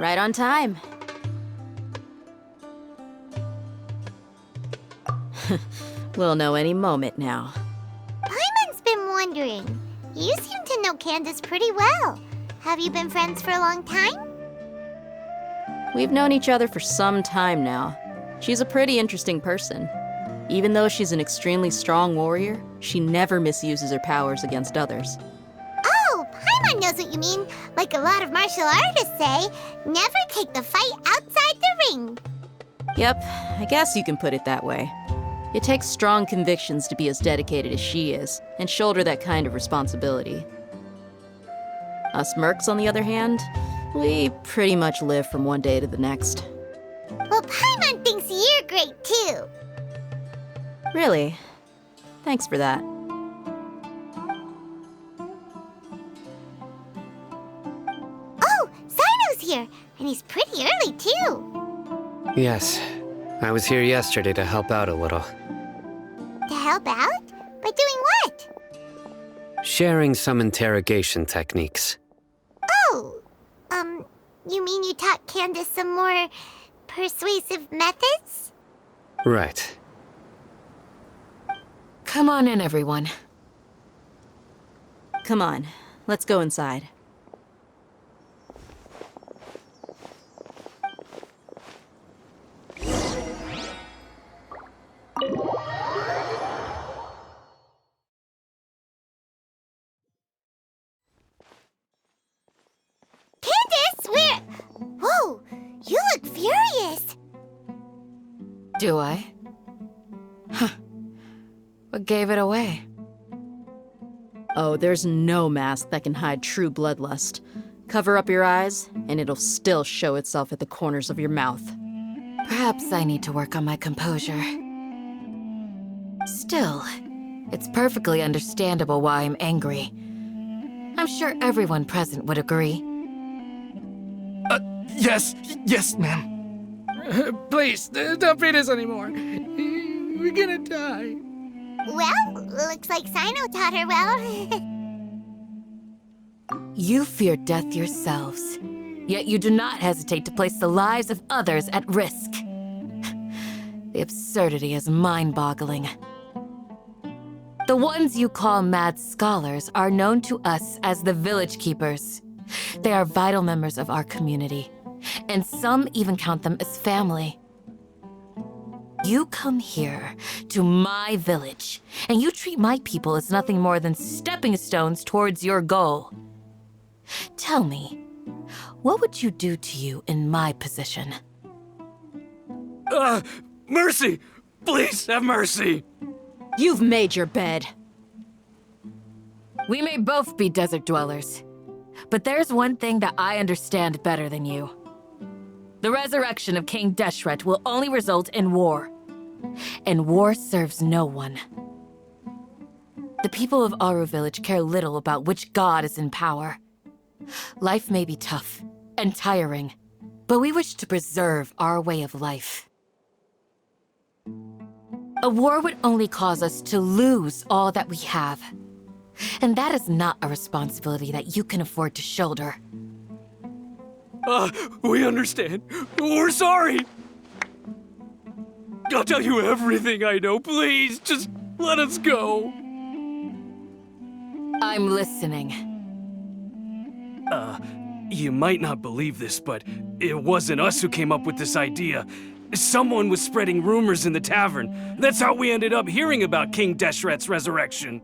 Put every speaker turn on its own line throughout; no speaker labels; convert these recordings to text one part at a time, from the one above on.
Right on time. We'll know any moment now.
Paimon's been wondering. You seem to know Candace pretty well. Have you been friends for a long time?
We've known each other for some time now. She's a pretty interesting person. Even though she's an extremely strong warrior, she never misuses her powers against others.
Oh, Paimon knows what you mean. Like a lot of martial artists say, never take the fight outside the ring.
Yep, I guess you can put it that way. It takes strong convictions to be as dedicated as she is, and shoulder that kind of responsibility. Us mercs, on the other hand, we pretty much live from one day to the next.
Well, Paimon thinks you're great too.
Really? Thanks for that.
Oh, Sino's here, and he's pretty early too.
Yes. I was here yesterday to help out a little.
To help out? By doing what?
Sharing some interrogation techniques.
Oh, you mean you taught Candace some more persuasive methods?
Right.
Come on in, everyone.
Come on, let's go inside.
Candace, where? Whoa, you look furious.
Do I? Huh. What gave it away?
Oh, there's no mask that can hide true bloodlust. Cover up your eyes, and it'll still show itself at the corners of your mouth.
Perhaps I need to work on my composure. Still, it's perfectly understandable why I'm angry. I'm sure everyone present would agree.
Yes, ma'am. Please, don't beat us anymore. We're gonna die.
Well, looks like Sino taught her well.
You fear death yourselves, yet you do not hesitate to place the lives of others at risk. The absurdity is mind-boggling. The ones you call mad scholars are known to us as the Village Keepers. They are vital members of our community, and some even count them as family. You come here, to my village, and you treat my people as nothing more than stepping stones towards your goal. Tell me, what would you do to you in my position?
Mercy! Please, have mercy!
You've made your bed.
We may both be desert dwellers, but there's one thing that I understand better than you. The resurrection of King Deshret will only result in war. And war serves no one. The people of Aru Village care little about which god is in power. Life may be tough and tiring, but we wish to preserve our way of life. A war would only cause us to lose all that we have. And that is not a responsibility that you can afford to shoulder.
We understand. We're sorry. I'll tell you everything I know. Please, just let us go.
I'm listening.
You might not believe this, but it wasn't us who came up with this idea. Someone was spreading rumors in the tavern. That's how we ended up hearing about King Deshret's resurrection.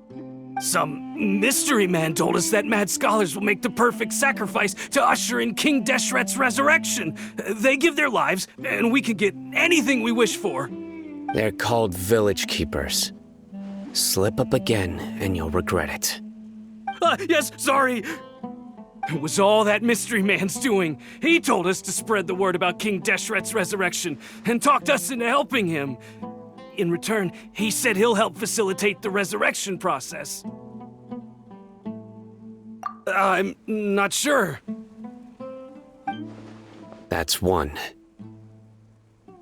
Some mystery man told us that mad scholars will make the perfect sacrifice to usher in King Deshret's resurrection. They give their lives, and we can get anything we wish for.
They're called Village Keepers. Slip up again, and you'll regret it.
Yes, sorry. It was all that mystery man's doing. He told us to spread the word about King Deshret's resurrection, and talked us into helping him. In return, he said he'll help facilitate the resurrection process. I'm not sure.
That's one.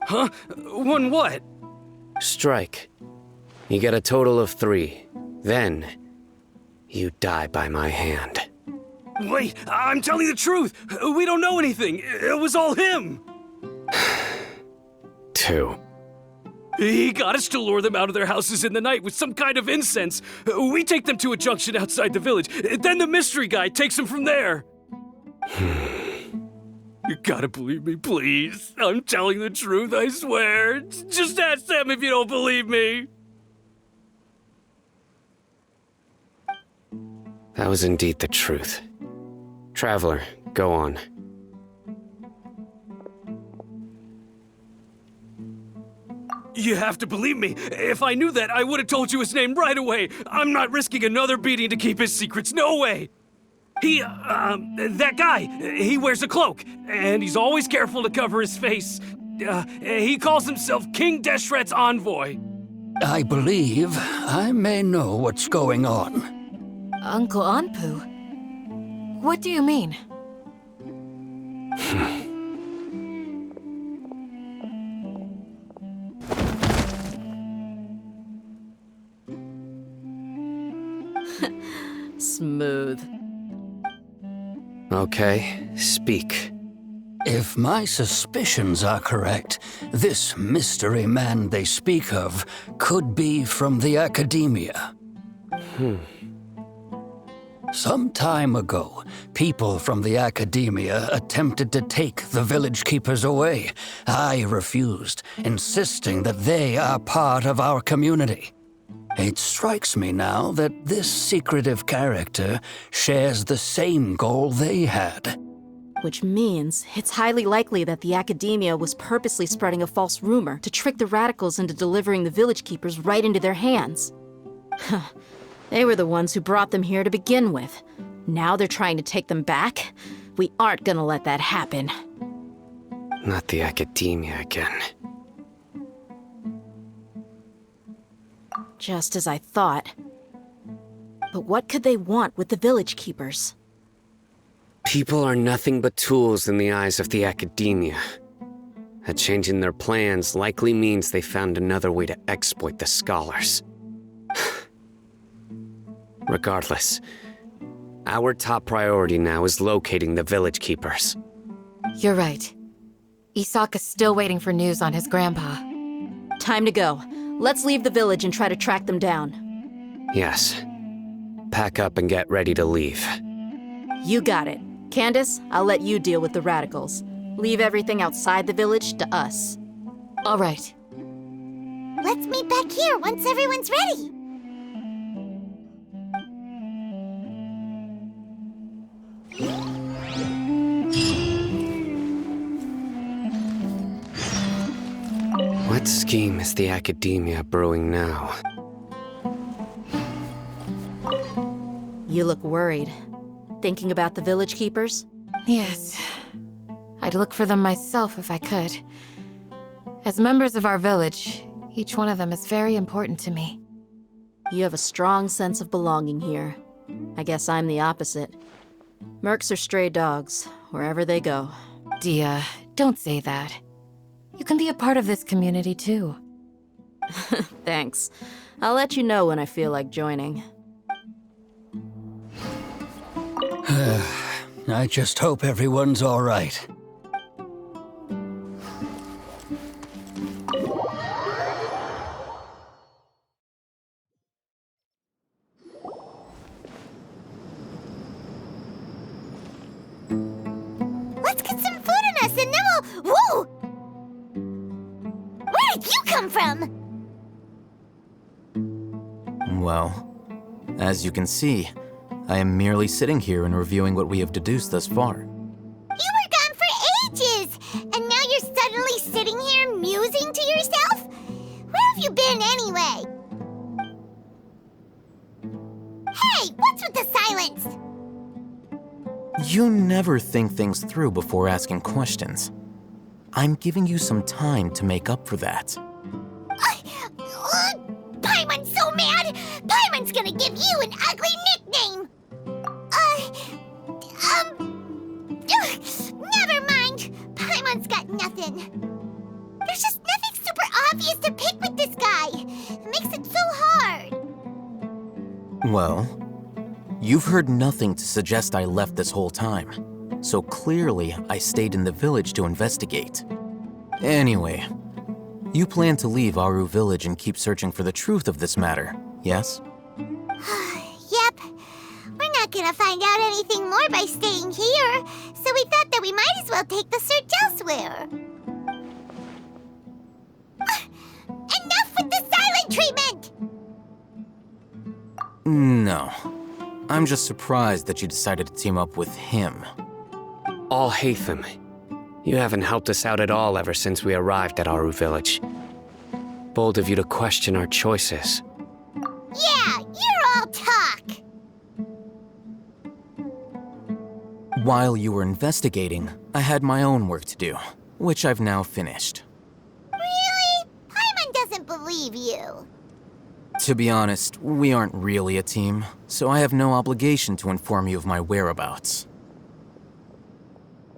Huh? One what?
Strike. You get a total of 3. Then, you die by my hand.
Wait, I'm telling the truth. We don't know anything. It was all him.
2.
He got us to lure them out of their houses in the night with some kind of incense. We take them to a junction outside the village. Then the mystery guy takes them from there. You gotta believe me, please. I'm telling the truth, I swear. Just ask them if you don't believe me.
That was indeed the truth. Traveler, go on.
You have to believe me. If I knew that, I would have told you his name right away. I'm not risking another beating to keep his secrets. No way. That guy, he wears a cloak, and he's always careful to cover his face. He calls himself King Deshret's envoy.
I believe I may know what's going on.
Uncle Anpu? What do you mean?
Smooth.
Okay, speak.
If my suspicions are correct, this mystery man they speak of could be from the academia. Some time ago, people from the academia attempted to take the village keepers away. I refused, insisting that they are part of our community. It strikes me now that this secretive character shares the same goal they had.
Which means it's highly likely that the academia was purposely spreading a false rumor to trick the radicals into delivering the village keepers right into their hands. They were the ones who brought them here to begin with. Now they're trying to take them back? We aren't gonna let that happen.
Not the academia again.
Just as I thought. But what could they want with the village keepers?
People are nothing but tools in the eyes of the academia. A change in their plans likely means they found another way to exploit the scholars. Regardless, our top priority now is locating the village keepers.
You're right. Isaka's still waiting for news on his grandpa.
Time to go. Let's leave the village and try to track them down.
Yes. Pack up and get ready to leave.
You got it. Candace, I'll let you deal with the radicals. Leave everything outside the village to us.
All right.
Let's meet back here once everyone's ready.
What scheme is the academia brewing now?
You look worried. Thinking about the village keepers?
Yes. I'd look for them myself if I could. As members of our village, each one of them is very important to me.
You have a strong sense of belonging here. I guess I'm the opposite. Mercs are stray dogs, wherever they go.
Dia, don't say that. You can be a part of this community too.
Thanks. I'll let you know when I feel like joining.
I just hope everyone's all right.
Let's get some food in us and then we'll... Whoa! Where did you come from?
Well, as you can see, I am merely sitting here and reviewing what we have deduced thus far.
You were gone for ages, and now you're suddenly sitting here musing to yourself? Where have you been anyway? Hey, what's with the silence?
You never think things through before asking questions. I'm giving you some time to make up for that.
Paimon's so mad! Paimon's gonna give you an ugly nickname! Never mind. Paimon's got nothing. There's just nothing super obvious to pick with this guy. It makes it so hard.
Well, You've heard nothing to suggest I left this whole time, so clearly I stayed in the village to investigate. Anyway, you plan to leave Aru Village and keep searching for the truth of this matter, yes?
Yep. We're not gonna find out anything more by staying here, so we thought that we might as well take the search elsewhere. Enough with the silent treatment!
No. I'm just surprised that you decided to team up with him.
Alhaitham, you haven't helped us out at all ever since we arrived at Aru Village. Bold of you to question our choices.
Yeah, you're all talk!
While you were investigating, I had my own work to do, which I've now finished.
Really? Paimon doesn't believe you.
To be honest, we aren't really a team, so I have no obligation to inform you of my whereabouts.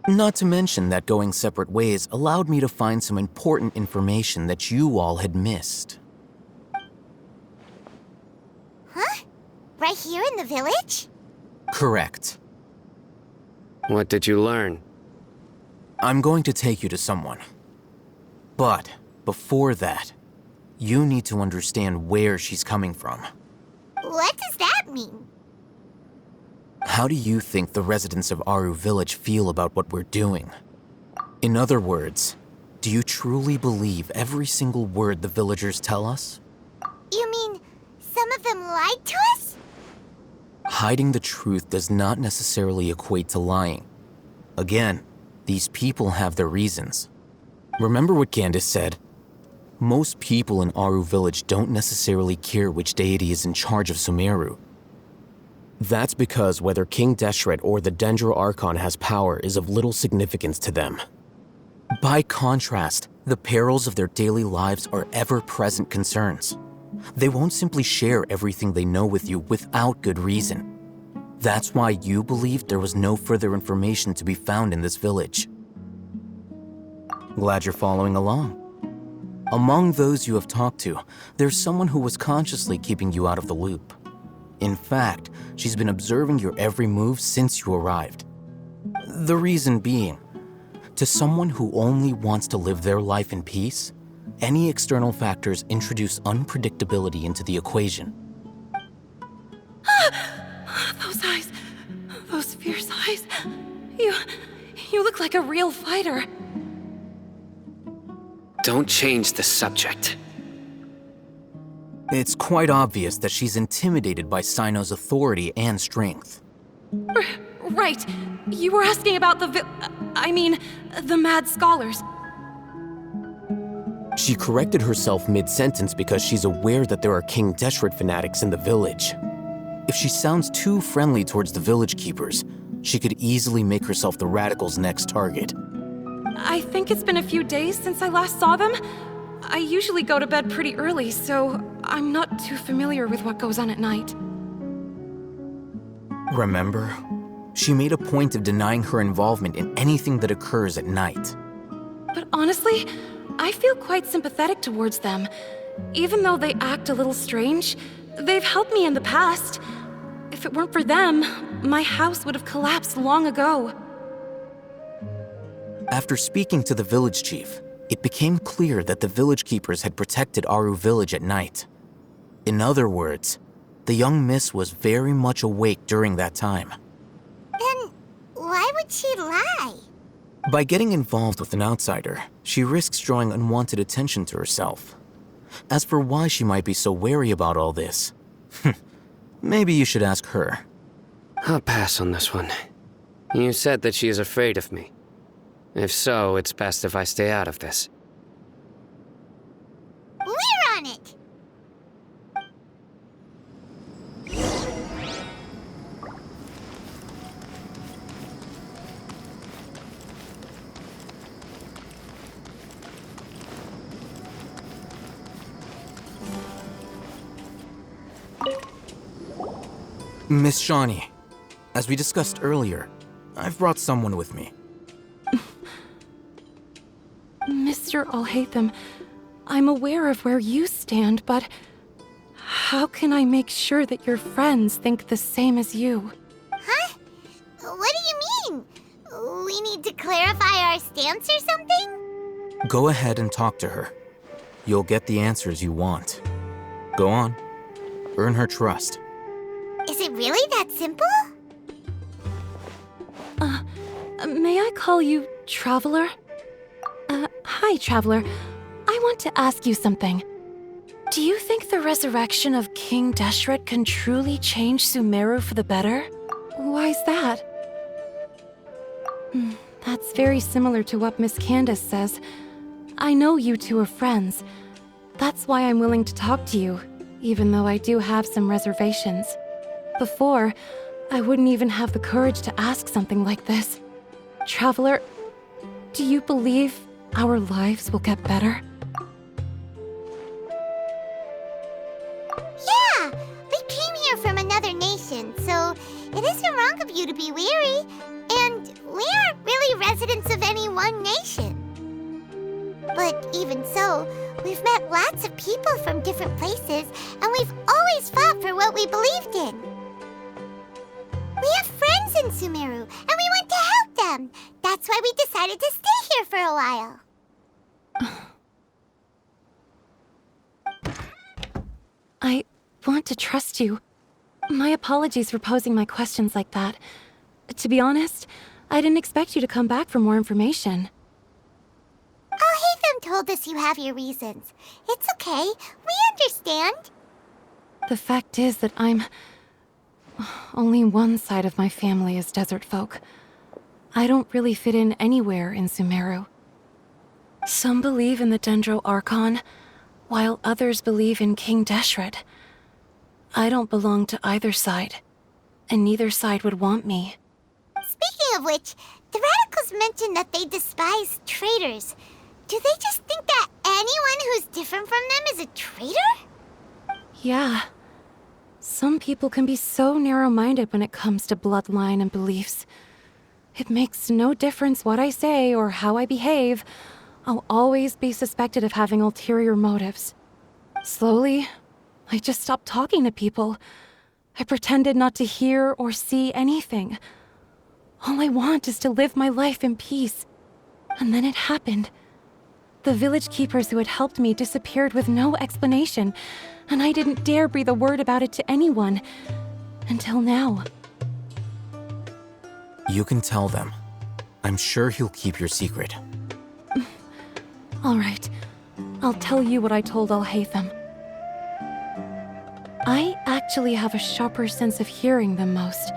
Not to mention that going separate ways allowed me to find some important information that you all had missed.
Huh? Right here in the village?
Correct.
What did you learn?
I'm going to take you to someone. But before that, you need to understand where she's coming from.
What does that mean?
How do you think the residents of Aru Village feel about what we're doing? In other words, do you truly believe every single word the villagers tell us?
You mean, some of them lied to us?
Hiding the truth does not necessarily equate to lying. Again, these people have their reasons. Remember what Candace said? Most people in Aru Village don't necessarily care which deity is in charge of Sumeru. That's because whether King Deshret or the Dendro Archon has power is of little significance to them. By contrast, the perils of their daily lives are ever-present concerns. They won't simply share everything they know with you without good reason. That's why you believed there was no further information to be found in this village. Glad you're following along. Among those you have talked to, there's someone who was consciously keeping you out of the loop. In fact, she's been observing your every move since you arrived. The reason being, to someone who only wants to live their life in peace, any external factors introduce unpredictability into the equation.
Those eyes. Those fierce eyes. You look like a real fighter.
Don't change the subject.
It's quite obvious that she's intimidated by Sino's authority and strength.
Right. You were asking about the mad scholars.
She corrected herself mid-sentence because she's aware that there are King Deshret fanatics in the village. If she sounds too friendly towards the village keepers, she could easily make herself the radicals' next target.
I think it's been a few days since I last saw them. I usually go to bed pretty early, so I'm not too familiar with what goes on at night.
Remember? She made a point of denying her involvement in anything that occurs at night.
But honestly, I feel quite sympathetic towards them. Even though they act a little strange, they've helped me in the past. If it weren't for them, my house would have collapsed long ago.
After speaking to the village chief, it became clear that the village keepers had protected Aru Village at night. In other words, the young miss was very much awake during that time.
Then, why would she lie?
By getting involved with an outsider, she risks drawing unwanted attention to herself. As for why she might be so wary about all this, maybe you should ask her.
I'll pass on this one. You said that she is afraid of me. If so, it's best if I stay out of this.
We're on it!
Miss Shawnee, as we discussed earlier, I've brought someone with me.
Mr. Alhaitham, I'm aware of where you stand, but How can I make sure that your friends think the same as you?
Huh? What do you mean? We need to clarify our stance or something?
Go ahead and talk to her. You'll get the answers you want. Go on. Earn her trust.
Is it really that simple?
May I call you Traveler? Hi, Traveler. I want to ask you something. Do you think the resurrection of King Deshret can truly change Sumeru for the better? Why's that? That's very similar to what Miss Candace says. I know you two are friends. That's why I'm willing to talk to you, even though I do have some reservations. Before, I wouldn't even have the courage to ask something like this. Traveler, do you believe our lives will get better?
Yeah! We came here from another nation, so it isn't wrong of you to be weary. And we aren't really residents of any one nation. But even so, we've met lots of people from different places, and we've always fought for what we believed in. We have friends in Sumeru, and we want to help them. That's why we decided to stay here for a while.
I want to trust you. My apologies for posing my questions like that. To be honest, I didn't expect you to come back for more information.
Hatham told us you have your reasons. It's okay. We understand.
The fact is that only one side of my family is desert folk. I don't really fit in anywhere in Sumeru. Some believe in the Dendro Archon, while others believe in King Deshret. I don't belong to either side, and neither side would want me.
Speaking of which, the radicals mentioned that they despise traitors. Do they just think that anyone who's different from them is a traitor?
Yeah. Some people can be so narrow-minded when it comes to bloodline and beliefs. It makes no difference what I say or how I behave. I'll always be suspected of having ulterior motives. Slowly, I just stopped talking to people. I pretended not to hear or see anything. All I want is to live my life in peace. And then it happened. The village keepers who had helped me disappeared with no explanation, and I didn't dare breathe a word about it to anyone. Until now.
You can tell them. I'm sure he'll keep your secret.
All right. I'll tell you what I told Al-Haytham. I actually have a sharper sense of hearing than most.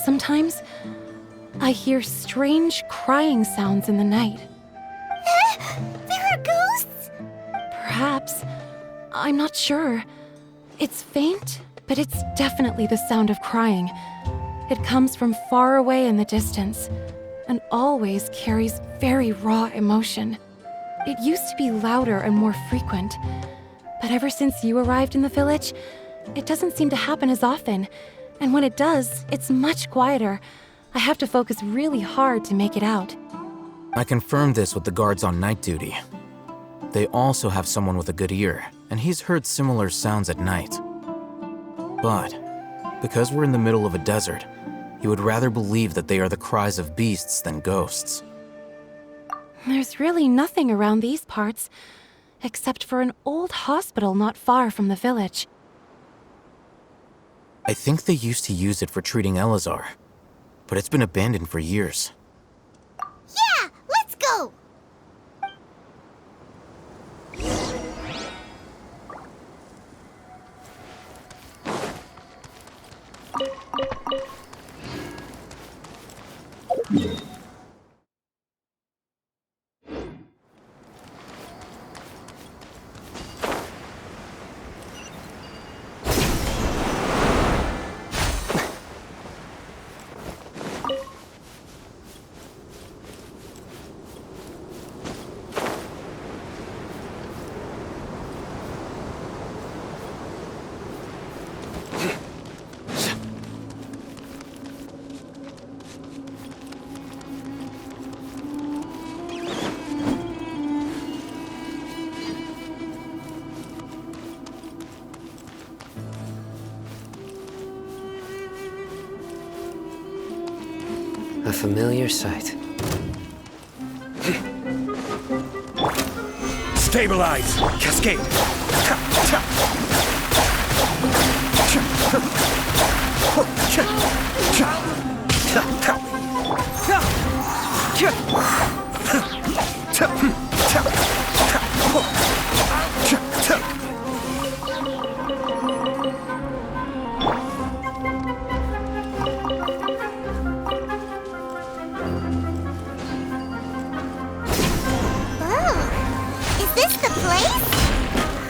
Sometimes, I hear strange crying sounds in the night.
There are ghosts?
Perhaps. I'm not sure. It's faint, but it's definitely the sound of crying. It comes from far away in the distance, and always carries very raw emotion. It used to be louder and more frequent, but ever since you arrived in the village, it doesn't seem to happen as often, and when it does, it's much quieter. I have to focus really hard to make it out.
I confirmed this with the guards on night duty. They also have someone with a good ear, and he's heard similar sounds at night. But, because we're in the middle of a desert, he would rather believe that they are the cries of beasts than ghosts.
There's really nothing around these parts, except for an old hospital not far from the village.
I think they used to use it for treating Elazar, but it's been abandoned for years.
Yeah, let's go!
A familiar sight.
Stabilize! Cascade!
Is this the place?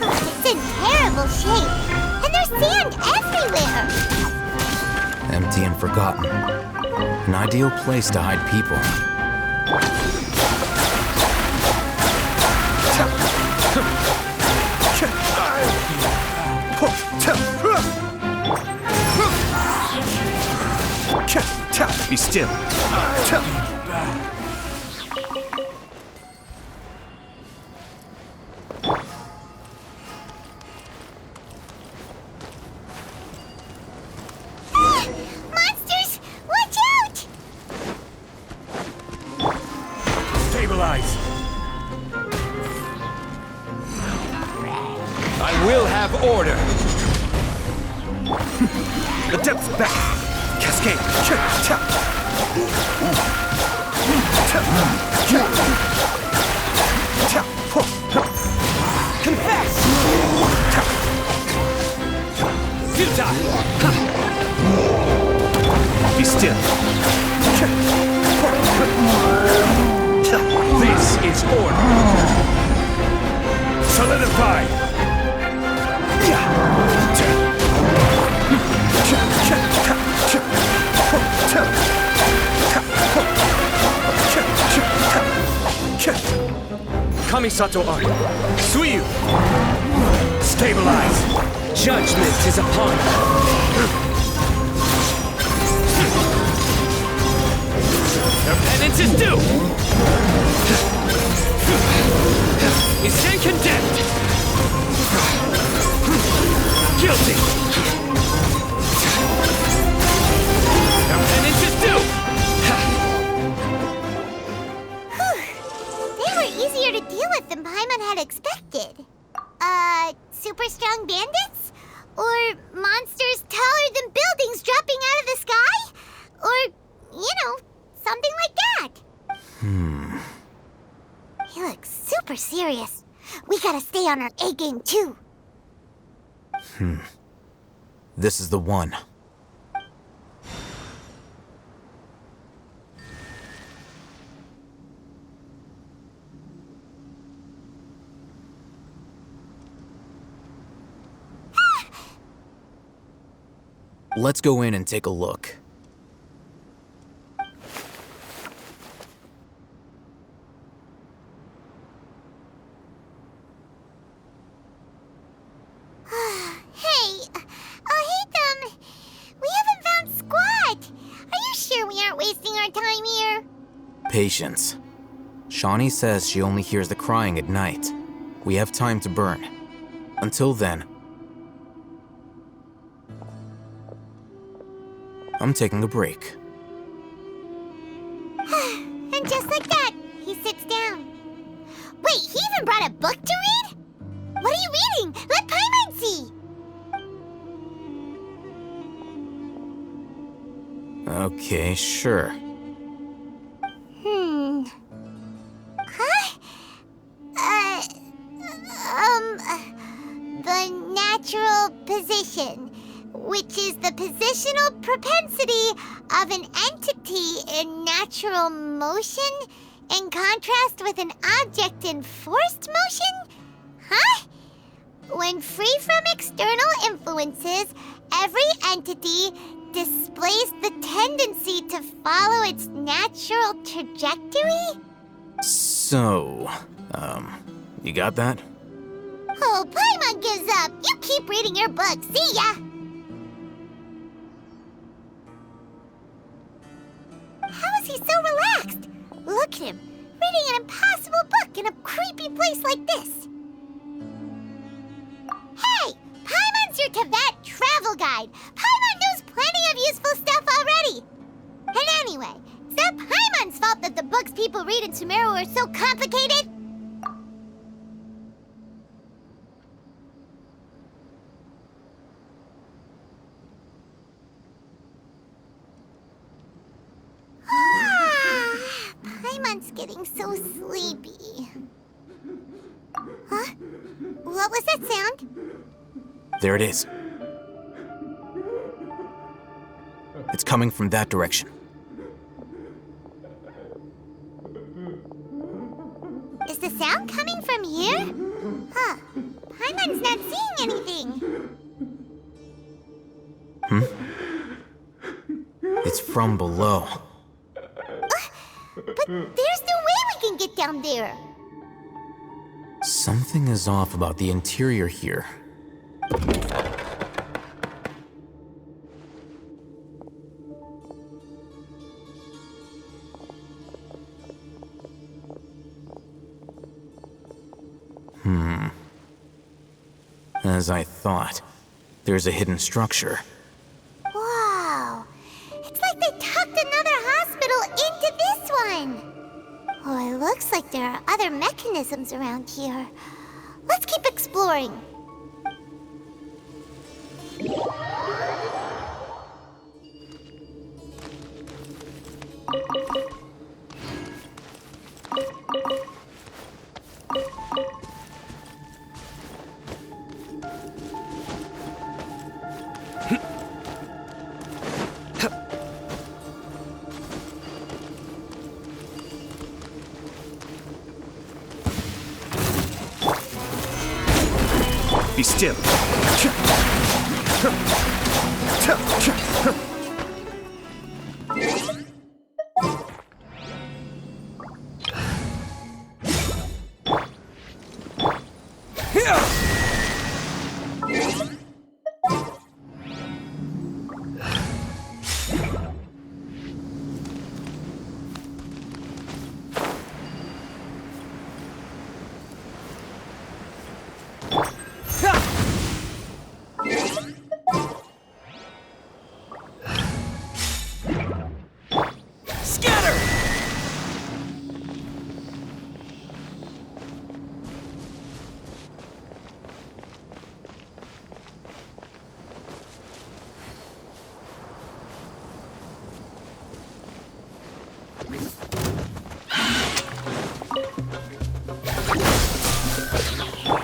It's in terrible shape. And there's sand everywhere.
Empty and forgotten. An ideal place to hide people.
Be still.
Monsters! Watch out!
Stabilize! I will have order! The depth's back! Cascade! Confess! Futile! Be still! This is order! Solidify! Kamisato Art, Suiyu! Stabilize! Judgment is upon you! Their penance is due! You stand condemned! Guilty! Their penance is due!
They were easier to deal with than Paimon had expected. Super strong bandits? Or monsters taller than buildings dropping out of the sky? Or, something like that. He looks super serious. We gotta stay on our A game too.
This is the one. Let's go in and take a look.
We haven't found squat. Are you sure we aren't wasting our time here?
Patience. Shawnee says she only hears the crying at night. We have time to burn. Until then, I'm taking a break.
And just like that, he sits down. Wait, he even brought a book to read? What are you reading? Let Paimon see.
Okay, sure.
The natural position, which is the positional propensity of an entity in natural motion in contrast with an object in forced motion? Huh? When free from external influences, every entity displays the tendency to follow its natural trajectory?
So, you got that?
Oh, Paimon gives up. You keep reading your book. See ya! How is he so relaxed? Look at him, reading an impossible book in a creepy place like this. Hey! Paimon's your Teyvat travel guide. Paimon knows plenty of useful stuff already. And anyway, stop people read in Sumeru are so complicated? Paimon's getting so sleepy. Huh? What was that sound?
There it is. It's coming from that direction.
Is the sound coming from here? Huh. Paimon's not seeing anything.
It's from below.
But there's no way we can get down there.
Something is off about the interior here. As I thought, there's a hidden structure.
Wow. It's like they tucked another hospital into this one. Oh, it looks like there are other mechanisms around here. Let's keep exploring.
Be still.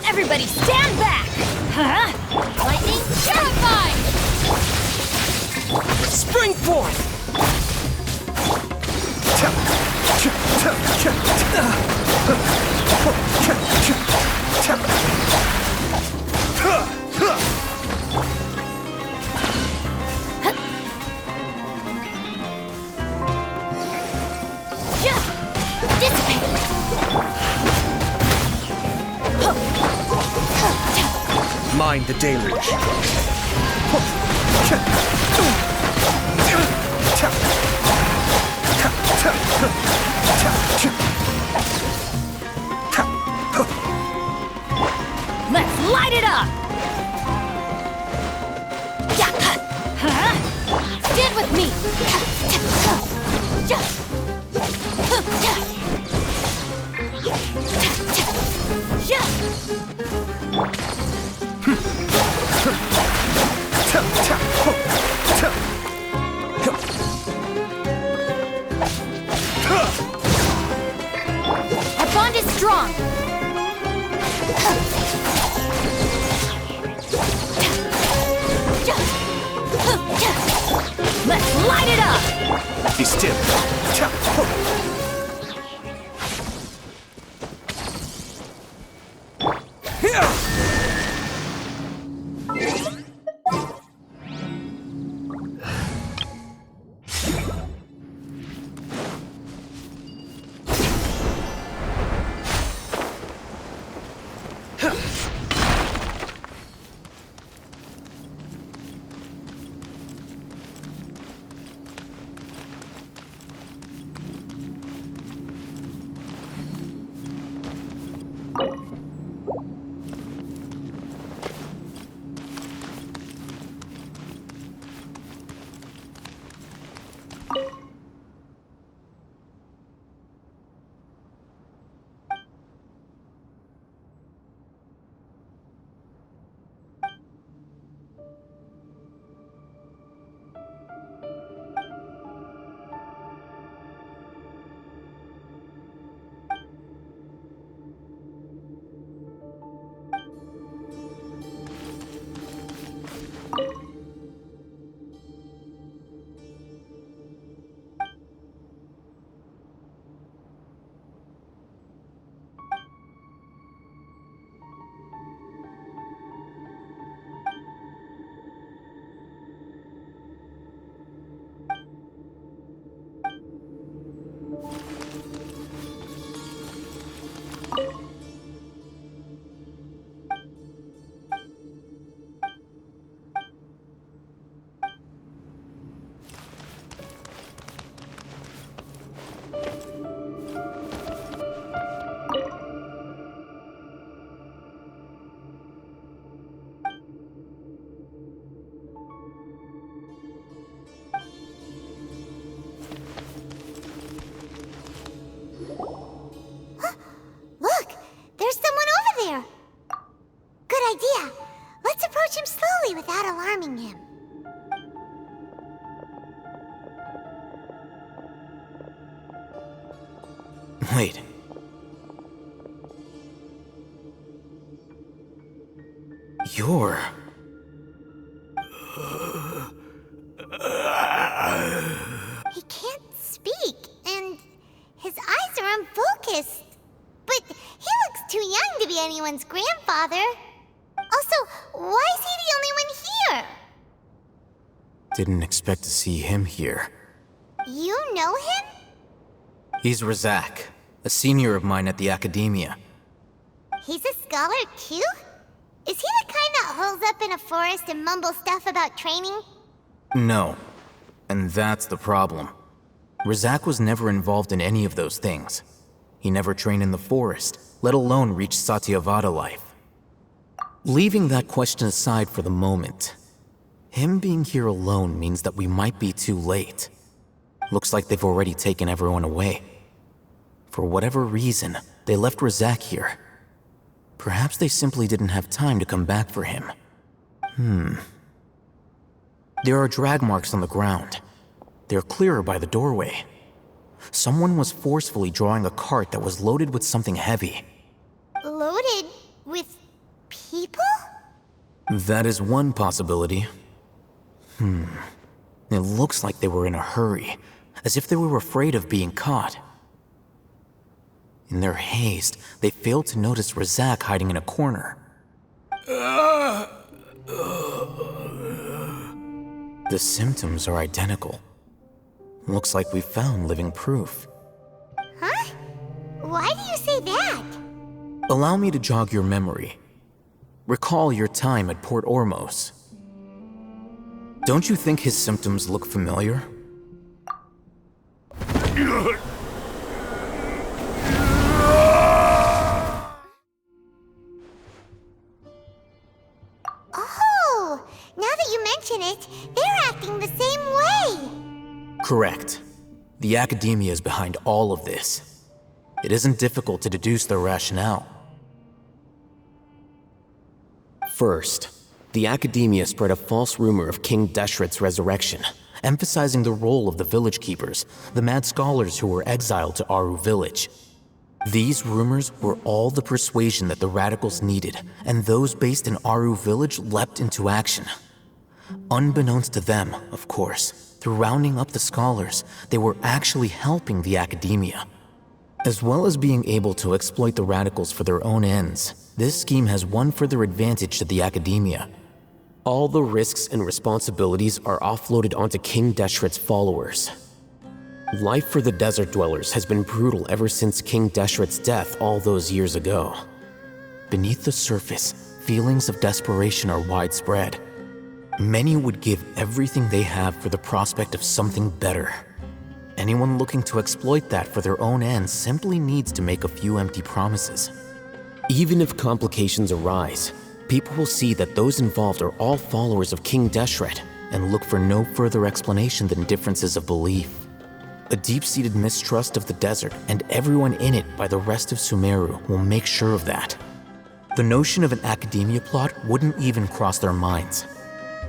Everybody stand back! Huh? Lightning terrified!
Spring forth! Mind the deluge.
Let's light it up! Stand with me! Our bond is strong! Let's light it up!
Be still.
Wait. You're...
He can't speak, and his eyes are unfocused. But he looks too young to be anyone's grandfather. Also, why is he the only one here?
Didn't expect to see him here.
You know him?
He's Razak, a senior of mine at the Academia.
He's a scholar too? Is he the kind that holes up in a forest and mumbles stuff about training?
No. And that's the problem. Razak was never involved in any of those things. He never trained in the forest, let alone reach Satyavada life. Leaving that question aside for the moment, him being here alone means that we might be too late. Looks like they've already taken everyone away. For whatever reason, they left Razak here. Perhaps they simply didn't have time to come back for him. There are drag marks on the ground. They're clearer by the doorway. Someone was forcefully drawing a cart that was loaded with something heavy.
Loaded with people?
That is one possibility. It looks like they were in a hurry, as if they were afraid of being caught. In their haste, they failed to notice Razak hiding in a corner. The symptoms are identical. Looks like we found living proof.
Huh? Why do you say that?
Allow me to jog your memory. Recall your time at Port Ormos. Don't you think his symptoms look familiar?
Oh, now that you mention it, they're acting the same way.
Correct. The Academia is behind all of this. It isn't difficult to deduce their rationale.
First, the Academia spread a false rumor of King Deshret's resurrection,
emphasizing the role of the village keepers, the mad scholars who were exiled to Aru village. These rumors were all the persuasion that the radicals needed, and those based in Aru village leapt into action. Unbeknownst to them, of course, through rounding up the scholars, they were actually helping the Academia. As well as being able to exploit the radicals for their own ends, this scheme has one further advantage to the Academia.
all the risks and responsibilities are offloaded onto King Deshret's followers. Life for the desert dwellers has been brutal ever since King Deshret's death all those years ago.
Beneath the surface, feelings of desperation are widespread. Many would give everything they have for the prospect of something better. Anyone looking to exploit that for their own ends simply needs to make a few empty promises.
Even if complications arise, people will see that those involved are all followers of King Deshret
and look for no further explanation than differences of belief. A deep-seated mistrust of the desert and everyone in it by the rest of Sumeru will make sure of that. The notion of an academia plot wouldn't even cross their minds.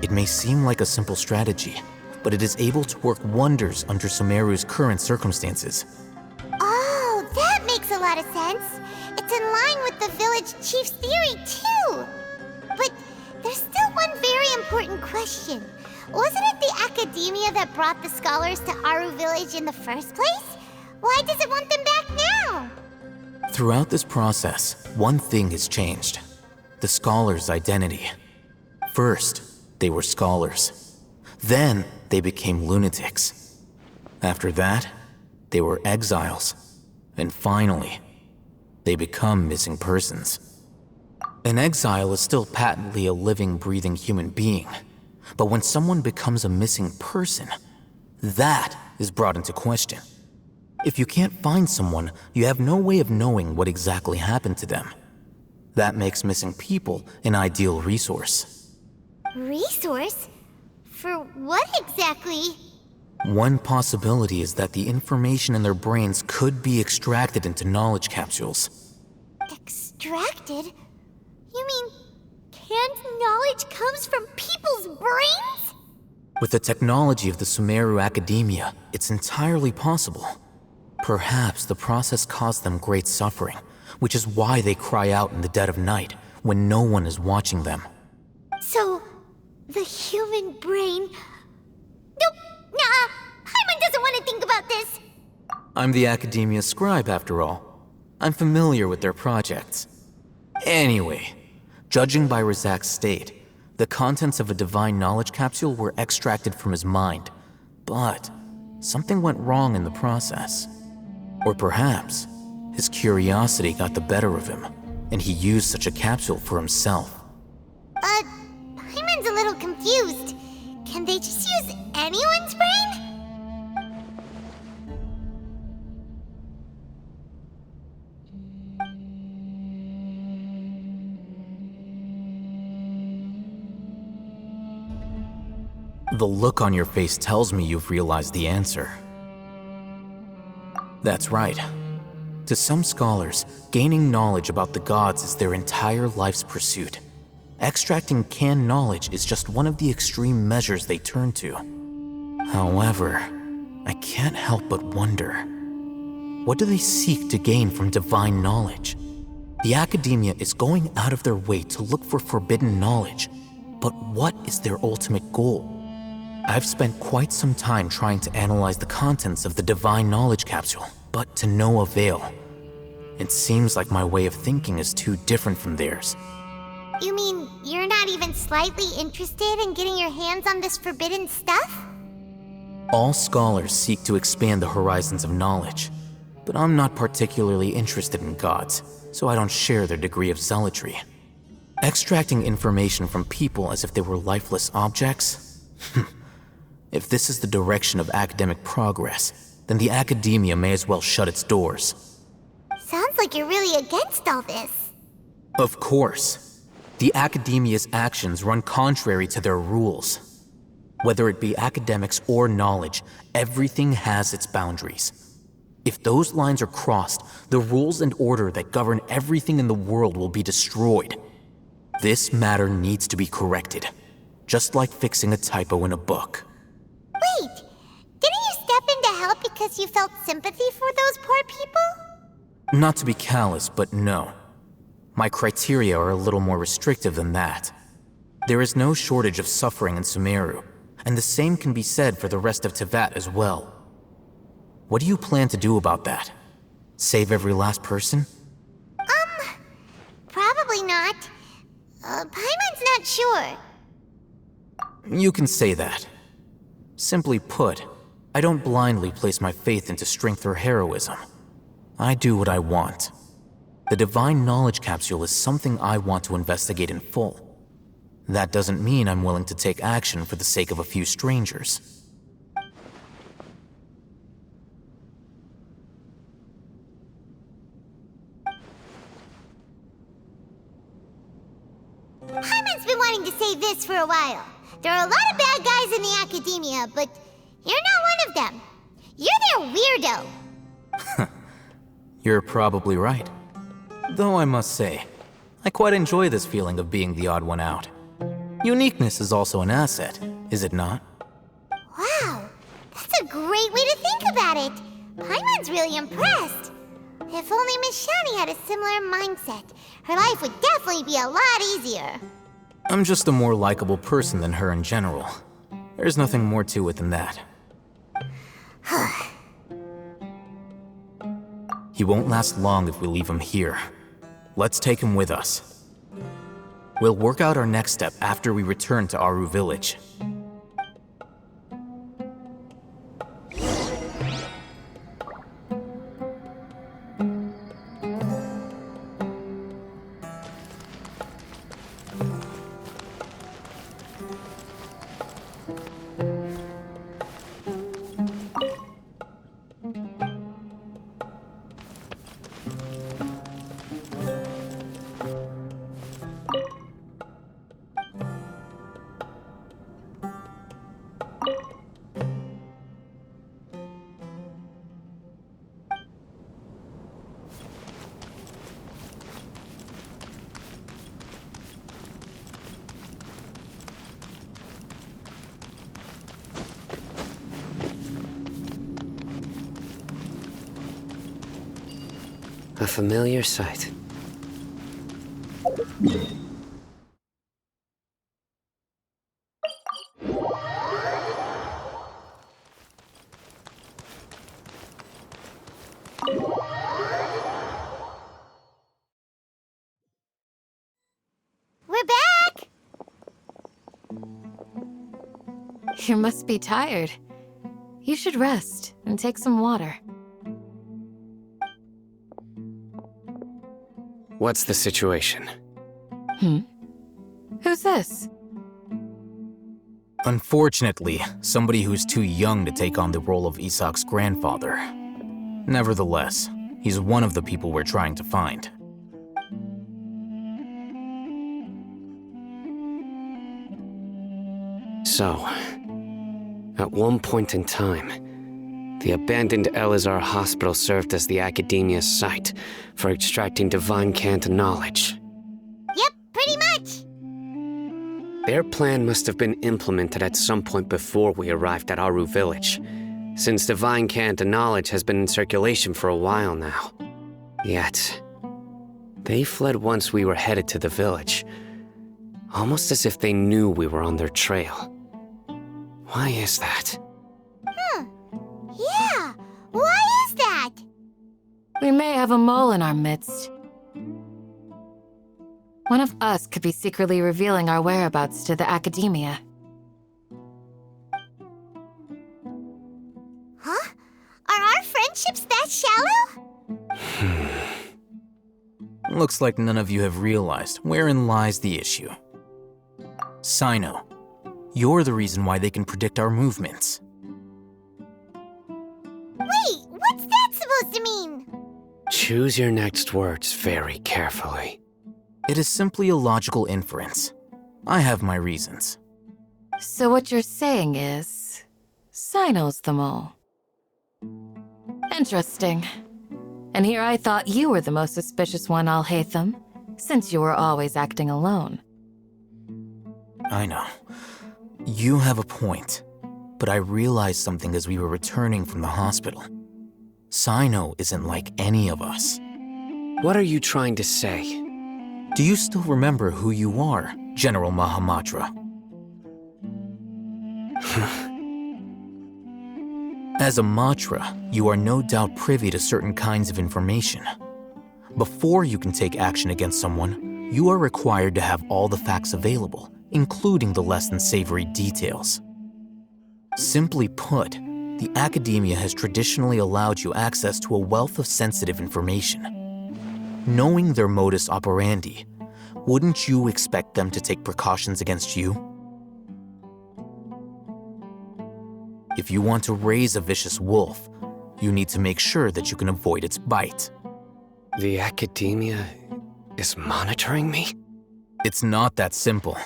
It may seem like a simple strategy, but it is able to work wonders under Sumeru's current circumstances.
Oh, that makes a lot of sense. It's in line with the village chief's theory, too. But there's still one very important question. Wasn't it the academia that brought the scholars to Aru village in the first place? Why does it want them back now?
Throughout this process, one thing has changed. The scholars' identity. First, they were scholars. Then, they became lunatics. After that, they were exiles. And finally, they become missing persons. An exile is still patently a living, breathing human being. But when someone becomes a missing person, that is brought into question. If you can't find someone, you have no way of knowing what exactly happened to them. That makes missing people an ideal resource.
Resource? For what exactly?
One possibility is that the information in their brains could be extracted into knowledge capsules.
Extracted? You mean canned knowledge comes from people's brains?
With the technology of the Sumeru Academia, it's entirely possible. Perhaps the process caused them great suffering, which is why they cry out in the dead of night when no one is watching them.
So, the human brain... Nope, nah, Paimon doesn't want to think about this.
I'm the Academia scribe, after all. I'm familiar with their projects. Anyway, judging by Razak's state, the contents of a divine knowledge capsule were extracted from his mind. But something went wrong in the process. Or perhaps his curiosity got the better of him, and he used such a capsule for himself.
Paimon's a little confused. Can they just use anyone's brain?
The look on your face tells me you've realized the answer. That's right. To some scholars, gaining knowledge about the gods is their entire life's pursuit. Extracting canned knowledge is just one of the extreme measures they turn to. However, I can't help but wonder, what do they seek to gain from divine knowledge? The Academia is going out of their way to look for forbidden knowledge, but what is their ultimate goal? I've spent quite some time trying to analyze the contents of the divine knowledge capsule, but to no avail. It seems like my way of thinking is too different from theirs.
You mean you're not even slightly interested in getting your hands on this forbidden stuff?
All scholars seek to expand the horizons of knowledge, but I'm not particularly interested in gods, so I don't share their degree of zealotry. Extracting information from people as if they were lifeless objects? If this is the direction of academic progress, then the Academia may as well shut its doors.
Sounds like you're really against all this.
Of course. The Academia's actions run contrary to their rules. Whether it be academics or knowledge, everything has its boundaries. If those lines are crossed, the rules and order that govern everything in the world will be destroyed. This matter needs to be corrected, just like fixing a typo in a book.
Wait, didn't you step in to help because you felt sympathy for those poor people?
Not to be callous, but no. My criteria are a little more restrictive than that. There is no shortage of suffering in Sumeru, and the same can be said for the rest of Teyvat as well. What do you plan to do about that? Save every last person?
Probably not. Paimon's not sure.
You can say that. Simply put, I don't blindly place my faith into strength or heroism. I do what I want. The divine knowledge capsule is something I want to investigate in full. That doesn't mean I'm willing to take action for the sake of a few strangers.
Paimon's been wanting to say this for a while. There are a lot of bad guys in the Academia, but you're not one of them. You're their weirdo.
You're probably right. Though I must say, I quite enjoy this feeling of being the odd one out. Uniqueness is also an asset, is it not?
Wow, that's a great way to think about it. Paimon's really impressed. If only Miss Shani had a similar mindset, her life would definitely be a lot easier.
I'm just a more likable person than her in general. There's nothing more to it than that. He won't last long if we leave him here. Let's take him with us. We'll work out our next step after we return to Aru Village.
A familiar sight.
We're back!
You must be tired. You should rest and take some water.
What's the situation?
Who's this?
Unfortunately, somebody who's too young to take on the role of Isak's grandfather. Nevertheless, he's one of the people we're trying to find.
So, at one point in time, the abandoned Elazar hospital served as the Academia's site for extracting divine cant knowledge.
Yep, pretty much.
Their plan must have been implemented at some point before we arrived at Aru village, since divine cant knowledge has been in circulation for a while now. Yet, they fled once we were headed to the village, almost as if they knew we were on their trail. Why is that?
Yeah, why is that?
We may have a mole in our midst. One of us could be secretly revealing our whereabouts to the Academia.
Huh? Are our friendships that shallow?
Looks like none of you have realized wherein lies the issue. Sino, you're the reason why they can predict our movements.
Wait, what's that supposed to mean?
Choose your next words very carefully.
It is simply a logical inference. I have my reasons.
So what you're saying is... Sino's the mole. Interesting. And here I thought you were the most suspicious one, Al-Haytham, since you were always acting alone.
I know. You have a point. But I realized something as we were returning from the hospital. Sino isn't like any of us.
What are you trying to say?
Do you still remember who you are, General Mahamatra? As a Matra, you are no doubt privy to certain kinds of information. Before you can take action against someone, you are required to have all the facts available, including the less than savory details. Simply put, the Academia has traditionally allowed you access to a wealth of sensitive information. Knowing their modus operandi, wouldn't you expect them to take precautions against you? If you want to raise a vicious wolf, you need to make sure that you can avoid its bite.
The Academia is monitoring me?
It's not that simple.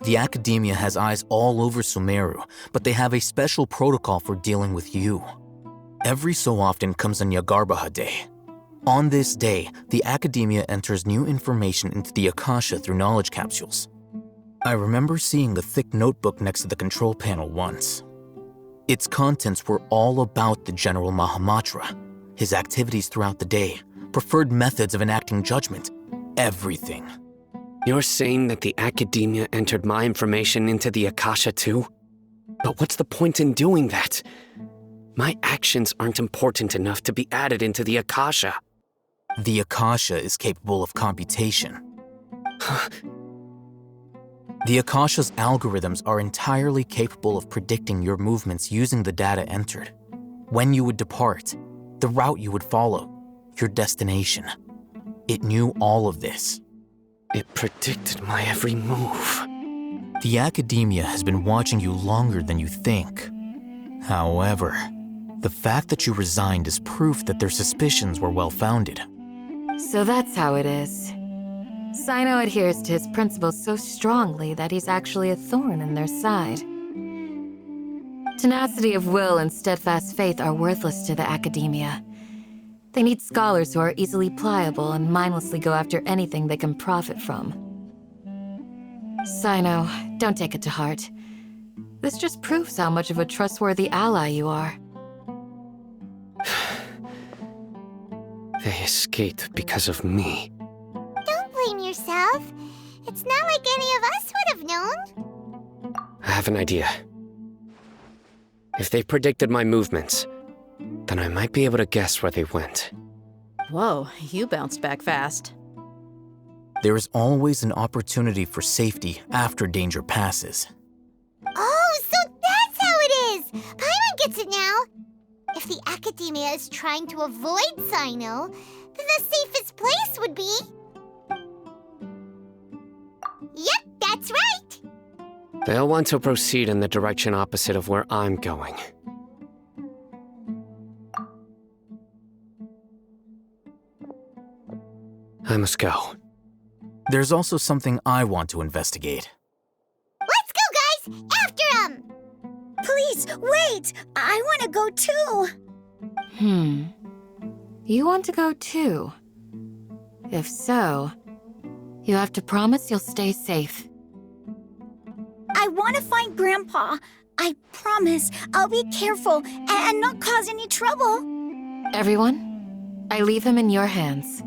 The Academia has eyes all over Sumeru, but they have a special protocol for dealing with you. Every so often comes a Nyagarbaha Day. On this day, the Academia enters new information into the Akasha through knowledge capsules. I remember seeing the thick notebook next to the control panel once. Its contents were all about the General Mahamatra, his activities throughout the day, preferred methods of enacting judgment, everything.
You're saying that the Academia entered my information into the Akasha too? But what's the point in doing that? My actions aren't important enough to be added into the Akasha.
The Akasha is capable of computation. The Akasha's algorithms are entirely capable of predicting your movements using the data entered. When you would depart, the route you would follow, your destination. It knew all of this.
It predicted my every move.
The Academia has been watching you longer than you think. However, the fact that you resigned is proof that their suspicions were well-founded.
So that's how it is. Sino adheres to his principles so strongly that he's actually a thorn in their side. Tenacity of will and steadfast faith are worthless to the Academia. They need scholars who are easily pliable and mindlessly go after anything they can profit from. Sino, don't take it to heart. This just proves how much of a trustworthy ally you are.
They escaped because of me.
Don't blame yourself. It's not like any of us would have known.
I have an idea. If they predicted my movements, then I might be able to guess where they went.
Whoa, you bounced back fast.
There is always an opportunity for safety after danger passes.
Oh, so that's how it is! Paimon gets it now! If the Academia is trying to avoid Cyno, then the safest place would be... Yep, that's right!
They'll want to proceed in the direction opposite of where I'm going. I must go.
There's also something I want to investigate.
Let's go, guys! After him!
Please, wait! I want to go too!
You want to go too? If so, you have to promise you'll stay safe.
I want to find Grandpa. I promise I'll be careful and not cause any trouble.
Everyone, I leave him in your hands.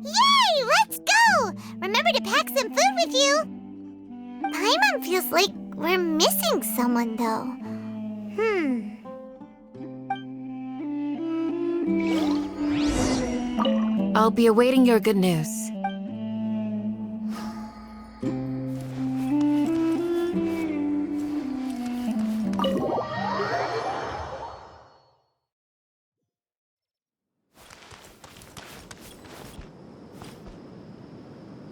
Yay! Let's go! Remember to pack some food with you! Paimon feels like we're missing someone, though.
I'll be awaiting your good news.